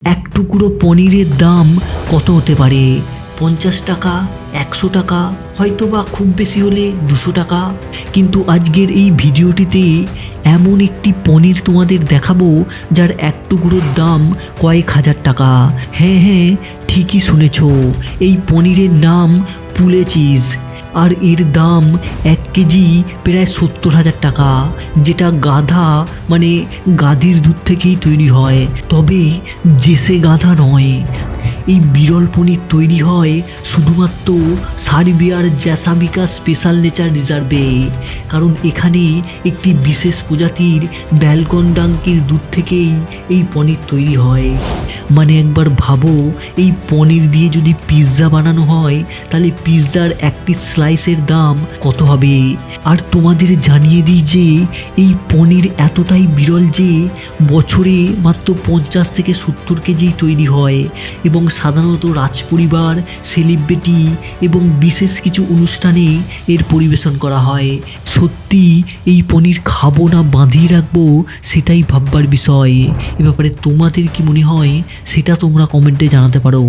এক টুকরো পনিরের দাম কত হতে পারে? 50 টাকা, 100 টাকা, হয়তো বা খুব বেশি হলে 200 টাকা। কিন্তু আজকের এই ভিডিওটিতে এমন একটি পনির তোমাদের দেখাবো যার এক টুকরোর দাম কয়েক হাজার টাকা। হ্যাঁ, ঠিকই শুনেছ, এই পনিরের নাম পুলে চিজ। আর এর দাম 1 কেজি প্রায় 70,000 টাকা, যেটা গাধা মানে গাধীর দুধ থেকেই তৈরি হয়, তবে জেসে গাধা নয়। এই বিরল পনির তৈরি হয় শুধুমাত্র সার্বিয়ার জ্যাসাবিকা স্পেশাল নেচার রিজার্ভে, কারণ এখানে একটি বিশেষ প্রজাতির ব্যালকন ডাঙ্কির দুধ থেকেই এই পনির তৈরি হয়। মানে একবার ভাবো, এই পনির দিয়ে যদি পিৎজা বানানো হয় তাহলে পিৎজার একটি স্লাইসের দাম কত হবে। আর তোমাদের জানিয়ে দিই যে এই পনির এতটাই বিরল যে বছরে মাত্র 50 থেকে 70 কেজি তৈরি হয় এবং সাধারণত রাজপরিবার, সেলিব্রিটি এবং বিশেষ কিছু অনুষ্ঠানে এর পরিবেশন করা হয়। সত্যি এই পনির খাবো না বাঁধিয়ে রাখবো সেটাই ভাববার বিষয়। এ ব্যাপারে তোমাদের কি মনে হয় সেটা তোমরা কমেন্টে জানাতে পারো।